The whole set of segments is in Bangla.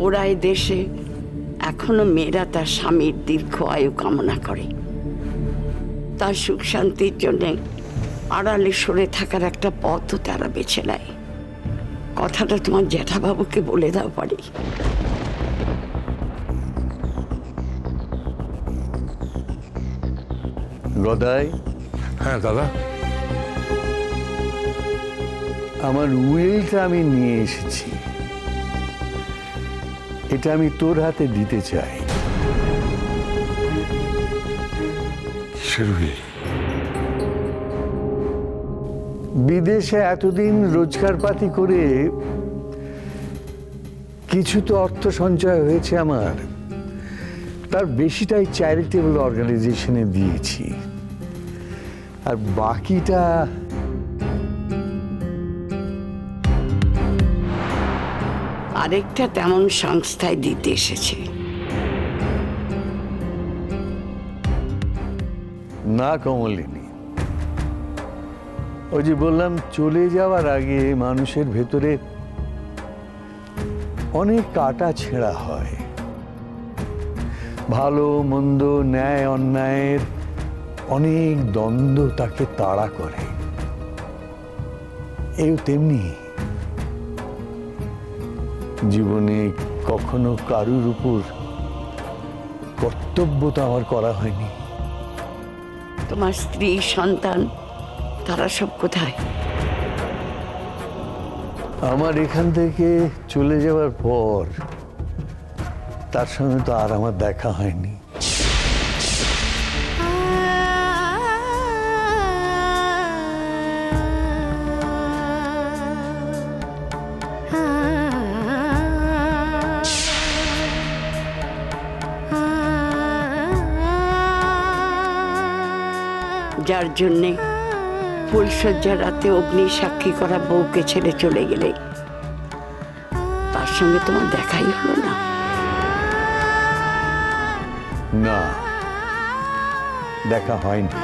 ওরা এই দেশে এখনো মেয়েরা তার স্বামীর দীর্ঘ আয়ু কামনা করে, তার সুখ শান্তির জন্যে আড়ালে সরে থাকার একটা পথও তারা বেছে নেয়। কথাটা তোমার জ্যাঠাবাবুকে বলে দাও পারি। গদাই। হ্যাঁ দাদা। আমার উইলটা আমি নিয়ে এসেছি, এটা আমি তোর হাতে দিতে চাই। কিসের উইল? বিদেশে এতদিন রোজগারপাতি করে কিছু তো অর্থ সঞ্চয় হয়েছে আমার, তার বেশিটাই চ্যারিটেবল অর্গানাইজেশনে দিয়েছি, আর বাকিটা আরেকটা তেমন সংস্থায় দিতে এসেছে। না কমলিনী, ওই যে বললাম চলে যাওয়ার আগে মানুষের ভেতরে অনেক কাটা ছেঁড়া হয়, ভালো মন্দ ন্যায় অন্যায়ের অনেক দ্বন্দ্ব তাকে তাড়া করে। এও তেমনি জীবনে কখনো কারুর উপর কর্তব্য তো আমার করা হয়নি। তোমার স্ত্রী সন্তান তারা সব কোথায়? আমার এখান থেকে চলে যাওয়ার পর তার সঙ্গে তো আর আমার দেখা হয়নি। যার জন্যে ফুলশয্যার রাতে অগ্নি সাক্ষী করা বউকে ছেড়ে চলে গেলে তার সঙ্গে তোমার দেখাই হলো না। না, দেখা হয়নি।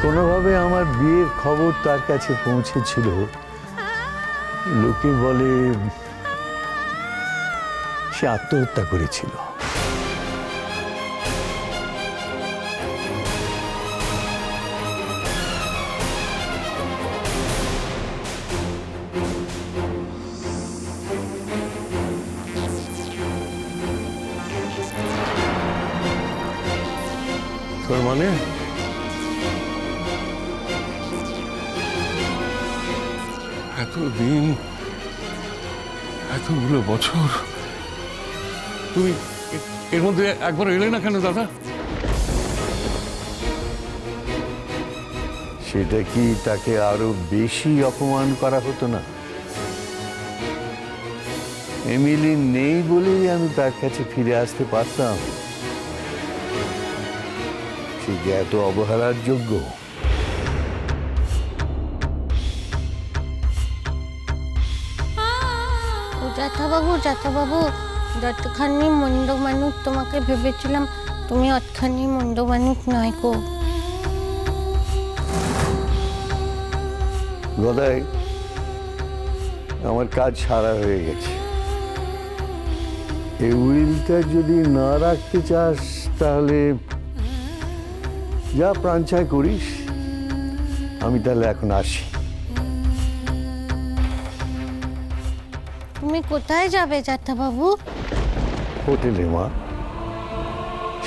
কোনোভাবে আমার বিয়ের খবর তার কাছে পৌঁছেছিল। লোকে বলে সে আত্মহত্যা করেছিল। তোর মানে এতদিন, এতগুলো বছর তুমি এর মধ্যে একবার এলে না কেন দাদা? সেটা কি তাকে আরো বেশি অপমান করা হতো না? এমিলি নেই বলেই আমি তার কাছে ফিরে আসতে পারতাম। সে যে এত অবহেলার যোগ্য। জ্যাঠাবাবু, জ্যাঠাবাবু, যতখানি মন্দ মানুষ তোমাকে ভেবেছিলাম তুমি অতখানি মন্দ মানুষ নয় গো। গদাই, আমার কাজ সারা হয়ে গেছে। এই উইলটা যদি না রাখতে চাস তাহলে যা প্রাঞ্চায় করিস। আমি তাহলে এখন আসি। তুমি কোথায় যাবে জ্যাঠাবাবু? হোটেলে মা,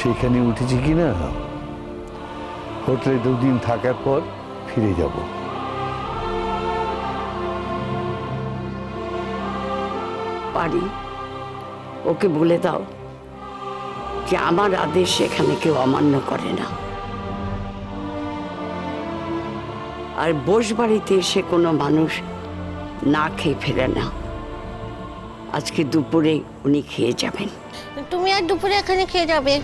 সেখানে উঠেছি কিনা, হোটেলে 2 দিন থাকার পর ফিরে যাব। পারি, ওকে বলে দাও যে আমার আদেশ এখানে কেউ অমান্য করে না, আর বসবাড়িতে এসে কোনো মানুষ না খেয়ে ফেরে না। আজকে দুপুরে উনি খেয়ে যাবেন। তুমি আর দুপুরে এখানে খেয়ে যাবে?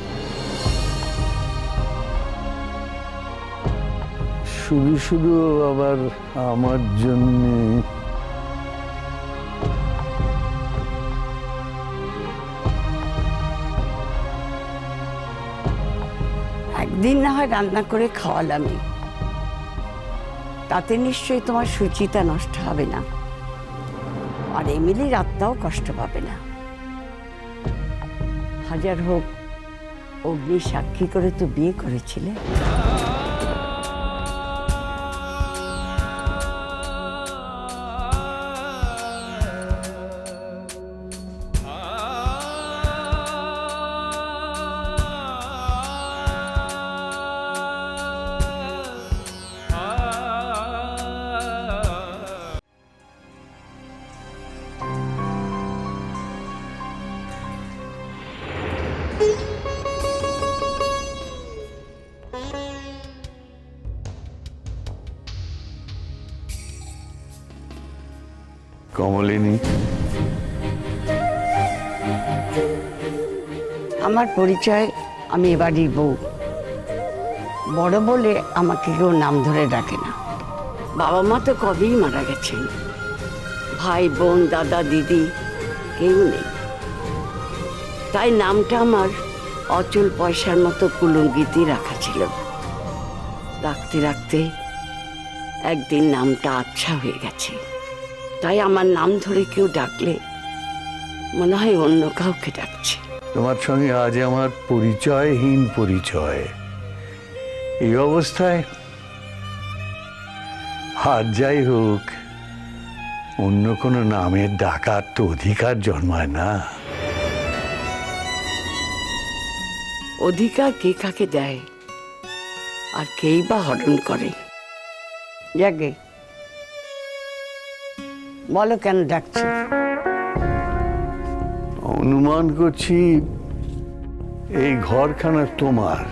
শুধু শুধু আবার আমার জন্য একদিন না হয় রান্না করে খাওয়ালামই, তাতে নিশ্চয়ই তোমার সুচিতা নষ্ট হবে না। আর এমিলির আত্মাও কষ্ট পাবে না। হাজার হোক অগ্নি সাক্ষী করে তো বিয়ে করেছিলে। কমলিনী, আমার পরিচয়, আমি এ বাড়ির বউ। বড় বলে আমাকে কেউ নাম ধরে ডাকে না। বাবা মা তো কবেই মারা গেছেন, ভাই বোন দাদা দিদি কেউ নেই। তাই নামটা আমার অচল পয়সার মতো কুলঙ্গিতে রাখা ছিল। রাখতে রাখতে একদিন নামটা আচ্ছা হয়ে গেছে। তাই আমার নাম ধরে কেউ ডাকলে মনে হয় অন্য কাউকে ডাকছে। তোমার সঙ্গে আজ আমার পরিচয়হীন পরিচয়। এই অবস্থায় আর যাই হোক, অন্য কোনো নামের ডাকার তো অধিকার জন্মায় না। অধিকার কে কাকে দেয় আর কেই বা হরণ করে? যাকে বলো কেন ডাকছো? অনুমান করছি এই ঘরখানা তোমার।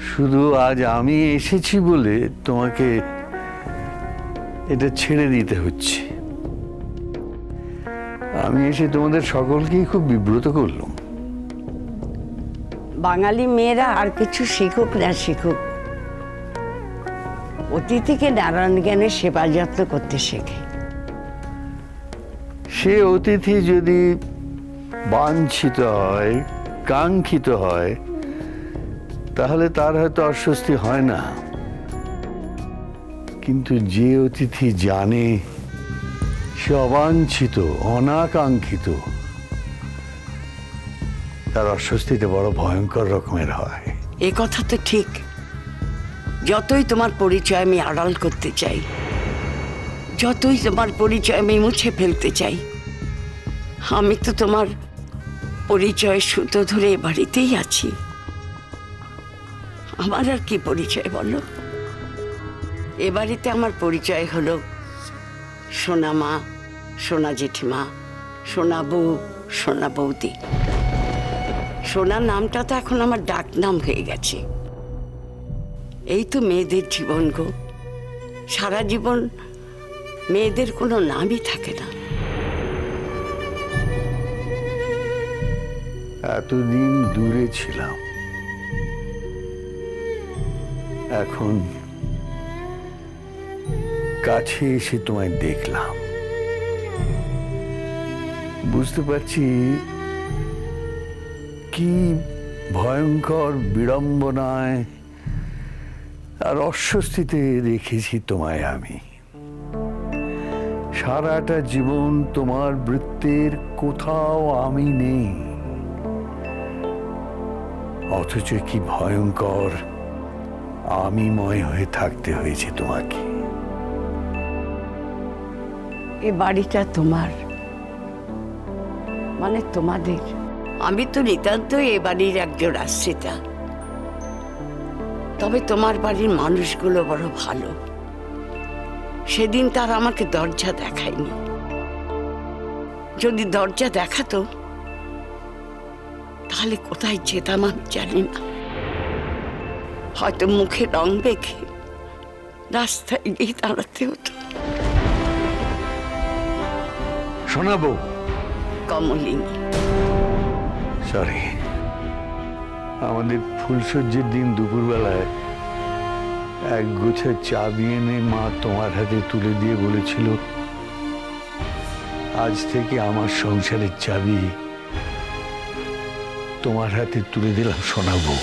শুধু আজ আমি এসেছি বলে তোমাকে এটা ছেড়ে দিতে হচ্ছে। আমি এসে তোমাদের সকলকেই খুব বিব্রত করলাম। বাঙালি মেয়েরা আর কিছু শিখুক না শিখুক, অতিথিকে নারায়ণ জ্ঞানের সেবা যত্ন করতে শেখে। সে অতিথি যদি বাঞ্ছিত হয়, কাঙ্ক্ষিত হয়, তাহলে তার হয়তো অস্বস্তি হয় না। কিন্তু যে অতিথি জানে সে অবাঞ্ছিত, অনাকাঙ্ক্ষিত, তার অস্বস্তিটা বড় ভয়ঙ্কর রকমের হয়। এ কথা তো ঠিক। যতই তোমার পরিচয় আমি আড়াল করতে চাই, যতই তোমার পরিচয় আমি মুছে ফেলতে চাই, আমি তো তোমার পরিচয় সুতো ধরে এ বাড়িতেই আছি। আমার আর কি পরিচয় বলো? এ বাড়িতে আমার পরিচয় হলো সোনা মা, সোনা জেঠিমা, সোনা বউ, সোনা বৌদি। সোনা নামটা তো এখন আমার ডাক নাম হয়ে গেছে। এই তো মেয়েদের জীবন গো, সারা জীবন মেয়েদের কোনো নামই থাকে না। এতদিন দূরে ছিলাম, এখন কাছে এসে তোমায় দেখলাম। বুঝতে পারছি কি ভয়ঙ্কর বিড়ম্বনায় আর অস্বস্তিতে রেখেছি তোমায় আমি। সারাটা জীবন তোমার বৃত্তের কোথাও আমি নেই, অথচ কি ভয়ঙ্কর আমিময় হয়ে থাকতে হয়েছে তোমাকে। এ বাড়িটা তোমার, মানে তোমাদের। আমি তো নিতান্ত এ বাড়ির একজন আশ্রিতা। তবে তোমার বাড়ির মানুষগুলো বড় ভালো। সেদিন তারা আমাকে দরজা দেখায়নি। যদি দরজা দেখাতো তাহলে কোথায় যেতাম আমি জানি না। হয়তো মুখে রং দেখে রাস্তায় গিয়ে দাঁড়াতে হতো। শোনাবো কমলিনী, সরি, আমাদের ফুলসজ্জের দিন দুপুরবেলায় এক গোছা চাবি এনে মা তোমার হাতে তুলে দিয়ে বলেছিল, আজ থেকে আমার সংসারের চাবি তোমার হাতে তুলে দিলাম শোনাবো।